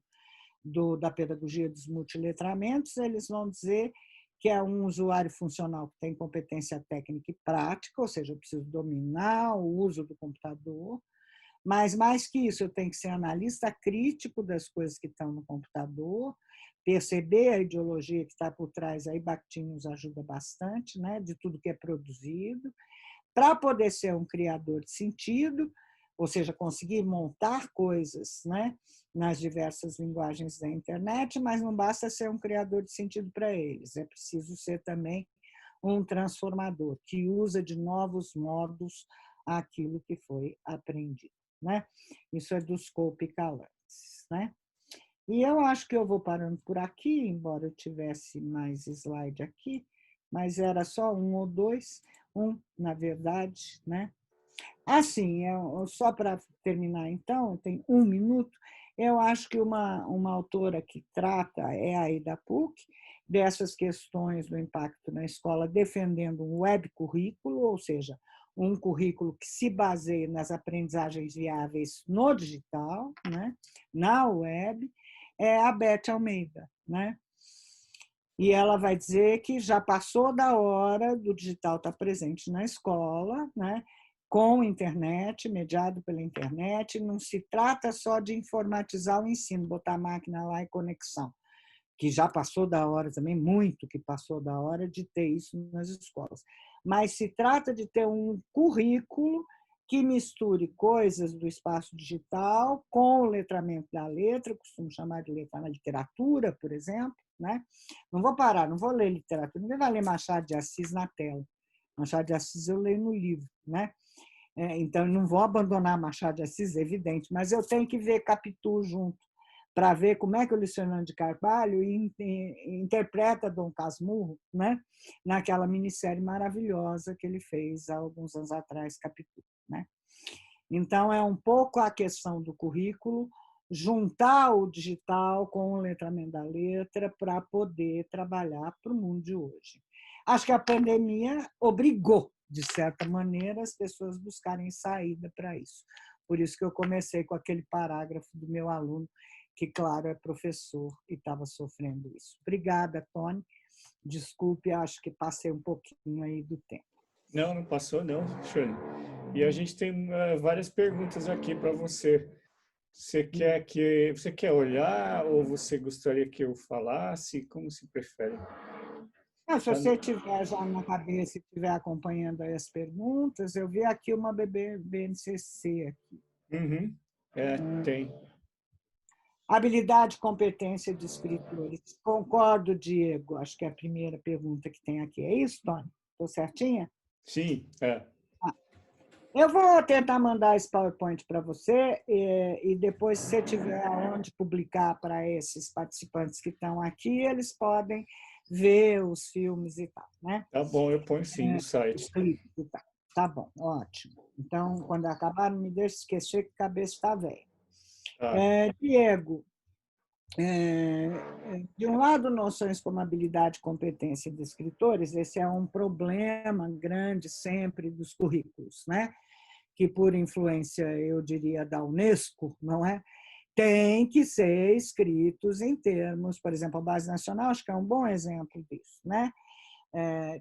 S1: da pedagogia dos multiletramentos, eles vão dizer que é um usuário funcional que tem competência técnica e prática, ou seja, eu preciso dominar o uso do computador, mas mais que isso, eu tenho que ser analista crítico das coisas que estão no computador, perceber a ideologia que está por trás, aí Bakhtin nos ajuda bastante, de tudo que é produzido, para poder ser um criador de sentido, ou seja, conseguir montar coisas nas diversas linguagens da internet, mas não basta ser um criador de sentido para eles, é preciso ser também um transformador, que usa de novos modos aquilo que foi aprendido. Isso é dos Scopie-Calantes. E eu acho que eu vou parando por aqui, embora eu tivesse mais slide aqui, mas era só um ou dois, na verdade. Assim, só para terminar, então, tem 1 minuto, eu acho que uma autora que trata é a Aida Puc, dessas questões do impacto na escola, defendendo um web currículo, ou seja, um currículo que se baseie nas aprendizagens viáveis no digital, na web, é a Beth Almeida. E ela vai dizer que já passou da hora do digital estar presente na escola, com internet, mediado pela internet, não se trata só de informatizar o ensino, botar a máquina lá e conexão, que já passou da hora também, muito que passou da hora de ter isso nas escolas. Mas se trata de ter um currículo que misture coisas do espaço digital com o letramento da letra, costumo chamar de literatura, por exemplo. Não vou parar, não vou ler literatura, ninguém vai ler Machado de Assis na tela. Machado de Assis eu leio no livro. Então, não vou abandonar Machado de Assis, é evidente, mas eu tenho que ver Capitu junto, para ver como é que o Luciano de Carvalho interpreta Dom Casmurro, né? Naquela minissérie maravilhosa que ele fez há alguns anos atrás, Capitu, né? Então, é um pouco a questão do currículo, juntar o digital com o letramento da letra para poder trabalhar para o mundo de hoje. Acho que a pandemia obrigou, de certa maneira, as pessoas buscarem saída para isso. Por isso que eu comecei com aquele parágrafo do meu aluno, que, claro, é professor e estava sofrendo isso. Obrigada, Tony. Desculpe, acho que passei um pouquinho aí do tempo.
S2: Não, não passou não, Shane. E a gente tem várias perguntas aqui para você. Você quer olhar ou você gostaria que eu falasse? Como se prefere?
S1: Se você tiver já na cabeça e estiver acompanhando aí as perguntas, eu vi aqui uma BNCC.
S2: Uhum. Tem.
S1: Habilidade e competência de escritores. Concordo, Diego. Acho que é a primeira pergunta que tem aqui. É isso, Tony? Estou certinha?
S2: Sim,
S1: Eu vou tentar mandar esse PowerPoint para você e depois, se você tiver onde publicar para esses participantes que estão aqui, eles podem ver os filmes e tal, né?
S2: Tá bom, eu ponho sim no
S1: Os
S2: site.
S1: clipes e tal. Tá bom, ótimo. Então, quando acabar, não me deixe esquecer que a cabeça está velha.
S2: Tá.
S1: Diego, de um lado, noções como habilidade e competência de escritores, esse é um problema grande sempre dos currículos, né? Que, por influência, eu diria, da Unesco, não é? Tem que ser escritos em termos, por exemplo, a Base Nacional, acho que é um bom exemplo disso, né?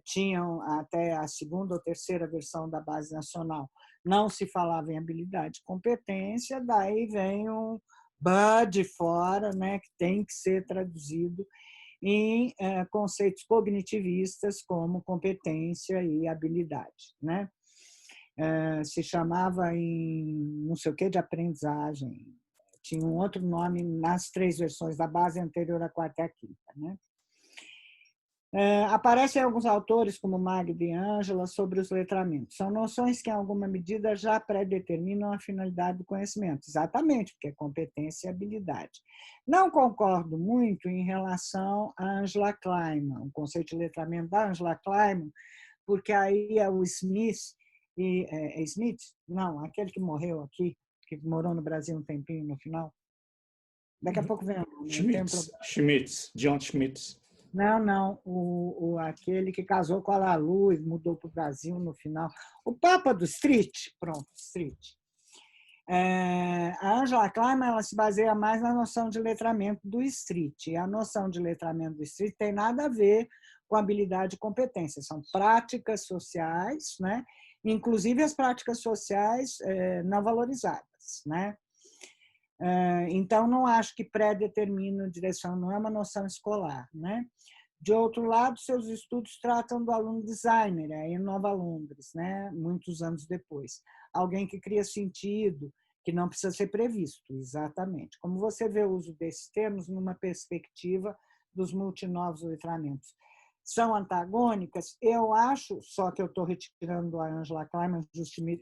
S1: Tinham até a segunda ou terceira versão da Base Nacional, não se falava em habilidade e competência, daí vem um BUD fora, né, que tem que ser traduzido em conceitos cognitivistas como competência e habilidade, né? Se chamava em não sei o que de aprendizagem, tinha um outro nome nas três versões da base anterior à quarta e à quinta, né? Aparecem alguns autores, como Magda e Ângela, sobre os letramentos. São noções que, em alguma medida, já predeterminam a finalidade do conhecimento. Exatamente, porque é competência e habilidade. Não concordo muito em relação a Angela Kleiman, o conceito de letramento da Angela Kleiman, porque aí é o Smith, é Smith? Não, aquele que morreu aqui, que morou no Brasil um tempinho no final. Daqui a pouco vem
S2: Schmitz, John Schmitz.
S1: Não, aquele que casou com a Lalu e mudou para o Brasil no final. O Papa do Street, pronto, Street. A Angela Kleiman ela se baseia mais na noção de letramento do Street. E a noção de letramento do Street tem nada a ver com habilidade e competência. São práticas sociais, né? Inclusive as práticas sociais não valorizadas, né? Então, não acho que pré-determina direção, não é uma noção escolar, né? De outro lado, seus estudos tratam do aluno designer, em Nova Londres, né? Muitos anos depois. Alguém que cria sentido, que não precisa ser previsto, exatamente. Como você vê o uso desses termos numa perspectiva dos multinovos letramentos. São antagônicas? Eu acho, só que eu estou retirando a Angela Kleiman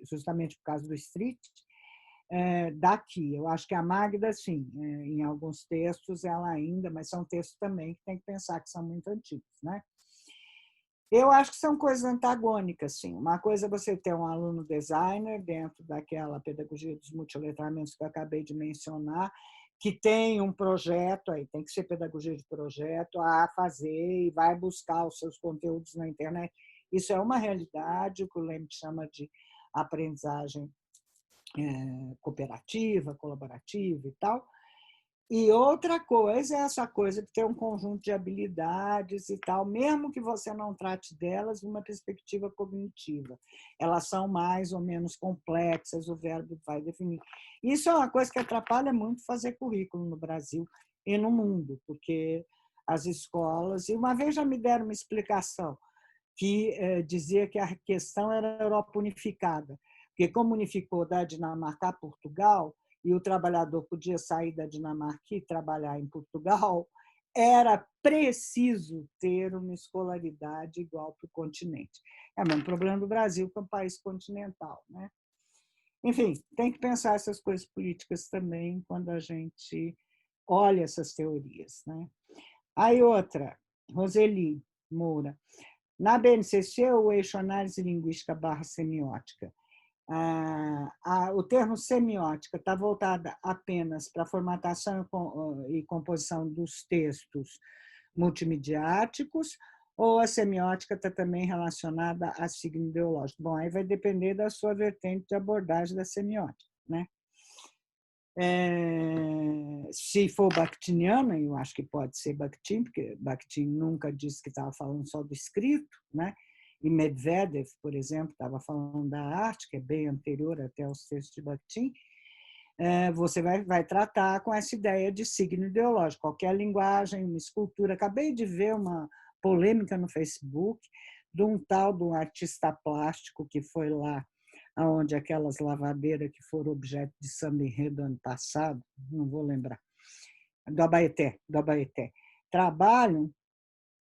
S1: justamente por causa do Street, daqui. Eu acho que a Magda, sim, em alguns textos ela ainda, mas são textos também que tem que pensar que são muito antigos, né? Eu acho que são coisas antagônicas, sim. Uma coisa é você ter um aluno designer dentro daquela pedagogia dos multiletramentos que eu acabei de mencionar, que tem um projeto, aí tem que ser pedagogia de projeto, a fazer e vai buscar os seus conteúdos na internet. Isso é uma realidade, o que o Leme chama de aprendizagem cooperativa, colaborativa e tal. E outra coisa é essa coisa de ter um conjunto de habilidades e tal, mesmo que você não trate delas numa perspectiva cognitiva. Elas são mais ou menos complexas, o verbo vai definir. Isso é uma coisa que atrapalha muito fazer currículo no Brasil e no mundo, porque as escolas... E uma vez já me deram uma explicação que dizia que a questão era a Europa unificada, porque como unificou da Dinamarca a Portugal, e o trabalhador podia sair da Dinamarca e trabalhar em Portugal, era preciso ter uma escolaridade igual para o continente. É o mesmo problema do Brasil, que é um país continental, né? Enfim, tem que pensar essas coisas políticas também quando a gente olhe essas teorias, né? Aí outra, Roseli Moura. Na BNCC, o eixo análise linguística / semiótica. O termo semiótica está voltada apenas para a formatação e composição dos textos multimediáticos, ou a semiótica está também relacionada a signo ideológico? Bom, aí vai depender da sua vertente de abordagem da semiótica, né? Se for bakhtiniana, eu acho que pode ser Bakhtin, porque Bakhtin nunca disse que estava falando só do escrito, né? E Medvedev, por exemplo, estava falando da arte, que é bem anterior até aos textos de Bakhtin. Você vai tratar com essa ideia de signo ideológico, qualquer linguagem, uma escultura. Acabei de ver uma polêmica no Facebook de um tal de um artista plástico que foi lá onde aquelas lavadeiras que foram objeto de samba enredo ano passado, não vou lembrar, do Abaeté, trabalham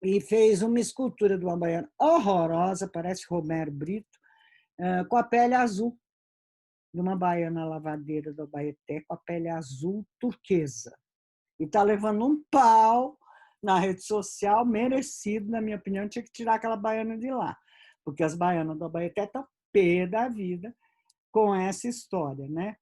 S1: e fez uma escultura de uma baiana horrorosa, parece Romero Brito, com a pele azul, de uma baiana lavadeira do Abaeté, com a pele azul turquesa. E está levando um pau na rede social, merecido, na minha opinião, tinha que tirar aquela baiana de lá, porque as baianas do Abaeté estão pé da vida com essa história, né?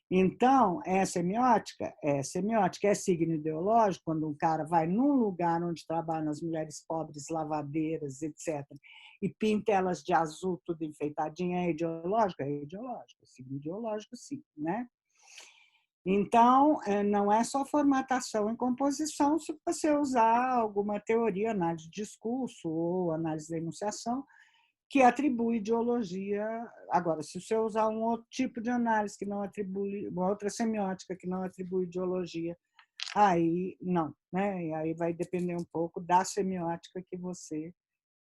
S1: Então, é semiótica? É semiótica. É signo ideológico, quando um cara vai num lugar onde trabalham as mulheres pobres, lavadeiras, etc., e pinta elas de azul, tudo enfeitadinha, é ideológico? É ideológico. É signo ideológico, sim, né? Então, não é só formatação e composição, se você usar alguma teoria, análise de discurso ou análise da enunciação, que atribui ideologia. Agora, se você usar um outro tipo de análise que não atribui, uma outra semiótica que não atribui ideologia, aí não, né? E aí vai depender um pouco da semiótica que você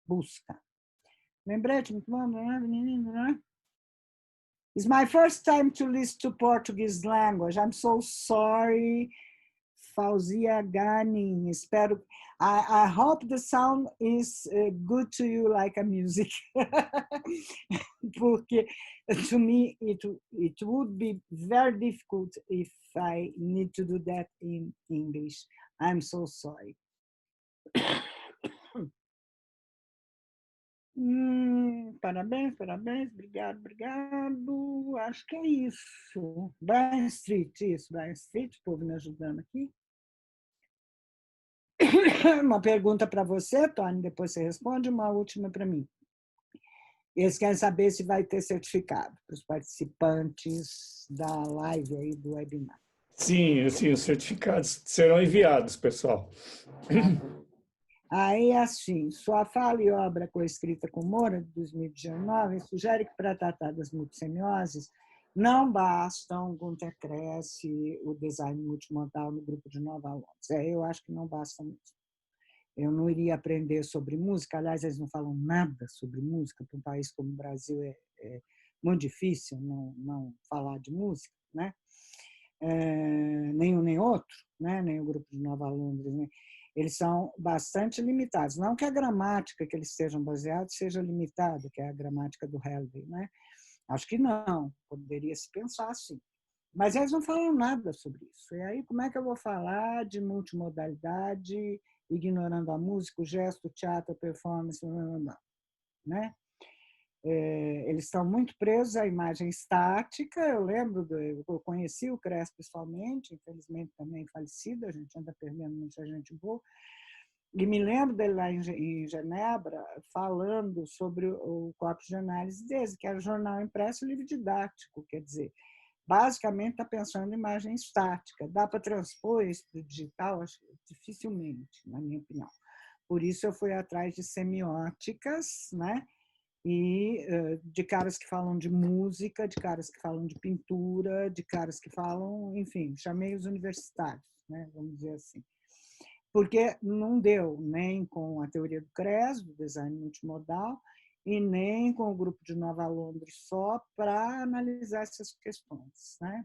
S1: busca. Lembrete, muito bom, né? It's my first time to listen to Portuguese language. I'm so sorry, Fauzia Ganin. Espero. I hope the sound is good to you, like a music. Porque, to me, it would be very difficult if I need to do that in English. I'm so sorry. Parabéns, obrigado. Acho que é isso. Brian Street, o povo me ajudando aqui. Uma pergunta para você, Tony, depois você responde, uma última para mim. Eles querem saber se vai ter certificado para os participantes da live aí do webinar.
S2: Sim, os certificados serão enviados, pessoal.
S1: Aí, assim, sua fala e obra coescrita com Moura, de 2019, sugere que para tratar das multissemioses não bastam Gunter Kress e o design multimodal no grupo de Nova Londres. Eu acho que não basta mesmo. Eu não iria aprender sobre música, aliás, eles não falam nada sobre música, para um país como o Brasil é muito difícil não falar de música, né? Nem um nem outro, né? Nem o grupo de Nova Londres, né? Eles são bastante limitados. Não que a gramática que eles estejam baseados seja limitada, que é a gramática do Helvey, né? Acho que não, poderia se pensar assim. Mas eles não falam nada sobre isso. E aí, como é que eu vou falar de multimodalidade, ignorando a música, o gesto, o teatro, a performance, né? Eles estão muito presos à imagem estática. Eu conheci o Kress pessoalmente, infelizmente também falecido, a gente anda perdendo muita gente boa, e me lembro dele lá em Genebra falando sobre o corpus de análise dele, que era jornal impresso e livro didático, quer dizer, basicamente está pensando em imagem estática. Dá para transpor isso para o digital? Acho dificilmente, na minha opinião. Por isso eu fui atrás de semióticas, né? E de caras que falam de música, de caras que falam de pintura, de caras que falam, enfim, chamei os universitários, né? Vamos dizer assim. Porque não deu nem com a teoria do Kress, do design multimodal, e nem com o grupo de Nova Londres só para analisar essas questões, né?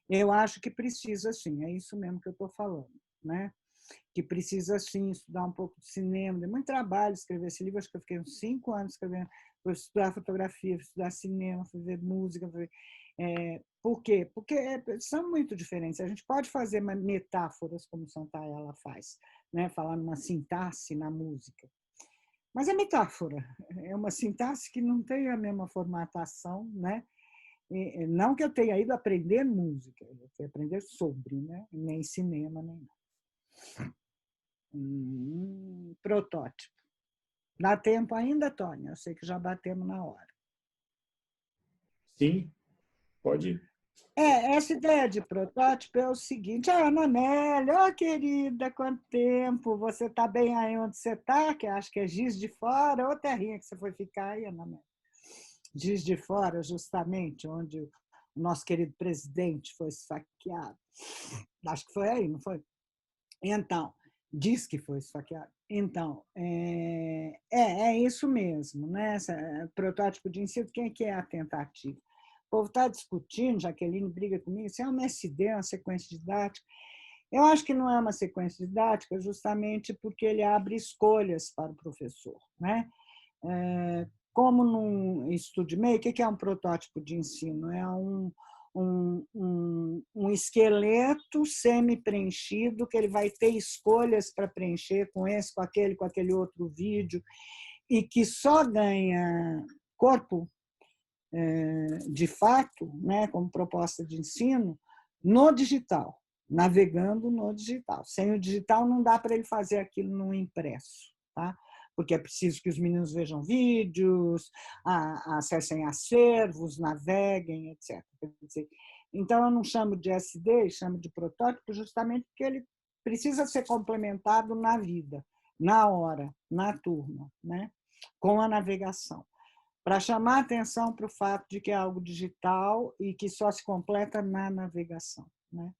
S1: Eu acho que precisa, sim, é isso mesmo que eu estou falando, né? Que precisa, sim, estudar um pouco de cinema, deu muito trabalho escrever esse livro, acho que eu fiquei uns 5 anos escrevendo, fui estudar fotografia, fui estudar cinema, fui ver música, Por quê? Porque são muito diferentes. A gente pode fazer metáforas, como Santa Ela faz, né? Falar numa sintaxe na música. Mas é metáfora, é uma sintaxe que não tem a mesma formatação, né? Não que eu tenha ido aprender música, eu fui aprender sobre, né? Nem cinema, nem nada. Protótipo. Dá tempo ainda, Tônia? Eu sei que já batemos na hora.
S2: Sim, pode ir.
S1: Essa ideia de protótipo é o seguinte, Ana Amélia, oh, querida, quanto tempo, você está bem aí onde você está, que acho que é Giz de Fora, ou terrinha que você foi ficar aí, Ana Amélia? Giz de Fora, justamente, onde o nosso querido presidente foi esfaqueado. Acho que foi aí, não foi? Então, diz que foi esfaqueado. Então, é isso mesmo, né? Protótipo de ensino, quem é a tentativa? O povo está discutindo, Jaqueline briga comigo, se é uma SD, uma sequência didática. Eu acho que não é uma sequência didática justamente porque ele abre escolhas para o professor, né? Como num estudo meio, o que é um protótipo de ensino? É um esqueleto semi-preenchido que ele vai ter escolhas para preencher com esse, com aquele outro vídeo, e que só ganha corpo de fato, né, como proposta de ensino, no digital, navegando no digital. Sem o digital não dá para ele fazer aquilo no impresso, tá? Porque é preciso que os meninos vejam vídeos, acessem acervos, naveguem, etc. Então, eu não chamo de SD, chamo de protótipo justamente porque ele precisa ser complementado na vida, na hora, na turma, né? Com a navegação, para chamar atenção para o fato de que é algo digital e que só se completa na navegação, né?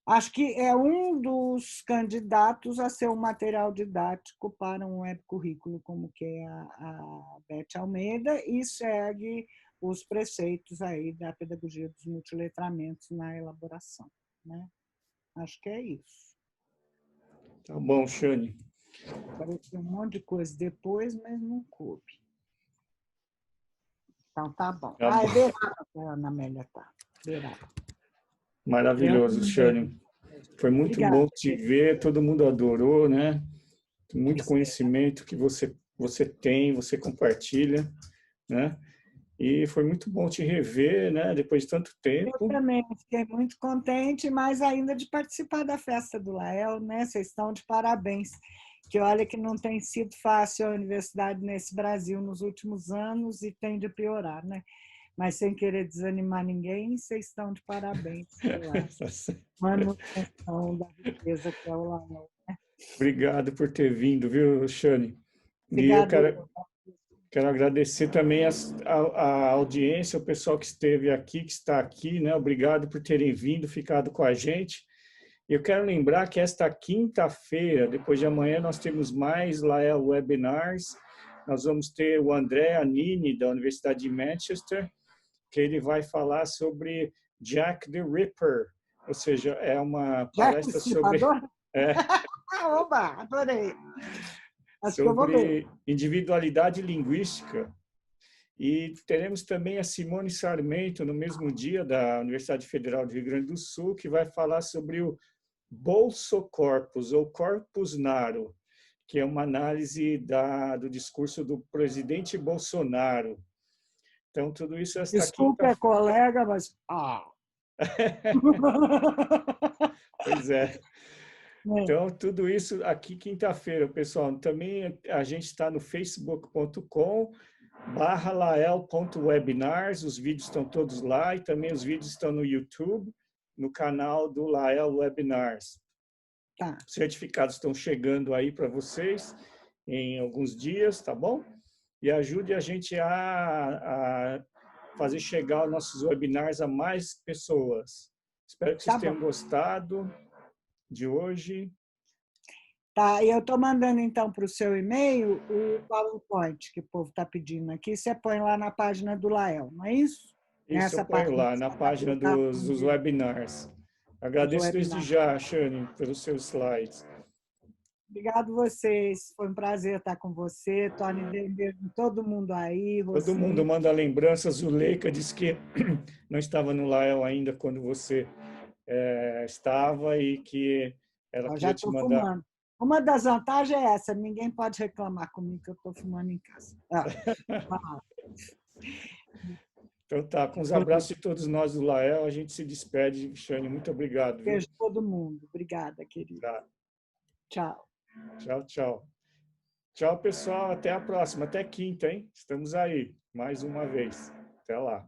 S1: Acho que é um dos candidatos a ser um material didático para um webcurrículo, como que é a Beth Almeida, e segue os preceitos aí da pedagogia dos multiletramentos na elaboração, né? Acho que é isso.
S2: Tá bom, Shane.
S1: Apareceu um monte de coisa depois, mas não coube. Então, tá bom.
S2: Tá bom.
S1: É beirada que a Ana Amélia tá. Beirada.
S2: Maravilhoso, Shane. Foi muito
S1: Obrigada.
S2: bom te ver, todo mundo adorou, né? Muito conhecimento que você tem, você compartilha, né? E foi muito bom te rever, né? Depois de tanto tempo.
S1: Eu também fiquei muito contente, mas ainda de participar da festa do Lael, né? Vocês estão de parabéns. Que olha que não tem sido fácil a universidade nesse Brasil nos últimos anos e tende a piorar, né? Mas sem querer desanimar ninguém, vocês estão de parabéns pela manutenção da riqueza que é o Lael.
S2: Obrigado por ter vindo, viu, Shane?
S1: Obrigado.
S2: E eu quero agradecer também a audiência, o pessoal que esteve aqui, que está aqui, né? Obrigado por terem vindo, ficado com a gente. Eu quero lembrar que esta quinta-feira, depois de amanhã, nós temos mais Lael Webinars. Nós vamos ter o André Anini, da Universidade de Manchester, que ele vai falar sobre Jack the Ripper, ou seja, é uma palestra sobre...
S1: Oba, adorei. Acho que eu vou ver.
S2: Sobre individualidade linguística. E teremos também a Simone Sarmento, no mesmo dia, da Universidade Federal do Rio Grande do Sul, que vai falar sobre o Bolso Corpus, ou Corpus Naro, que é uma análise do discurso do presidente Bolsonaro. Então, tudo isso esta
S1: Desculpa, colega, mas...
S2: Pois é. Então, tudo isso aqui quinta-feira, pessoal. Também a gente está no facebook.com/lael.webinars. Os vídeos estão todos lá e também os vídeos estão no YouTube, no canal do Lael Webinars.
S1: Tá.
S2: Os certificados estão chegando aí para vocês em alguns dias, tá bom? E ajude a gente a fazer chegar os nossos webinars a mais pessoas. Espero que vocês tenham gostado de hoje.
S1: Tá, e eu estou mandando então para o seu e-mail o PowerPoint que o povo está pedindo aqui. Você põe lá na página do Lael, não é isso?
S2: Isso, eu ponho lá na página dos webinars. Agradeço desde já, Shane, pelos seus slides.
S1: Obrigado vocês. Foi um prazer estar com você. Tony, beijo em todo mundo aí.
S2: Todo mundo
S1: Roseli.
S2: manda lembranças. Zuleika disse que não estava no Lael ainda quando você estava e que ela
S1: Eu já
S2: queria te
S1: estou
S2: mandar.
S1: fumando. Uma das vantagens é essa, ninguém pode reclamar comigo que eu estou fumando em casa.
S2: Então tá, com os abraços de todos nós do Lael, a gente se despede. Xane, muito obrigado, viu?
S1: Beijo todo mundo. Obrigada, querido.
S2: Tá.
S1: Tchau.
S2: Tchau, tchau. Tchau, pessoal. Até a próxima. Até quinta, hein? Estamos aí, mais uma vez. Até lá.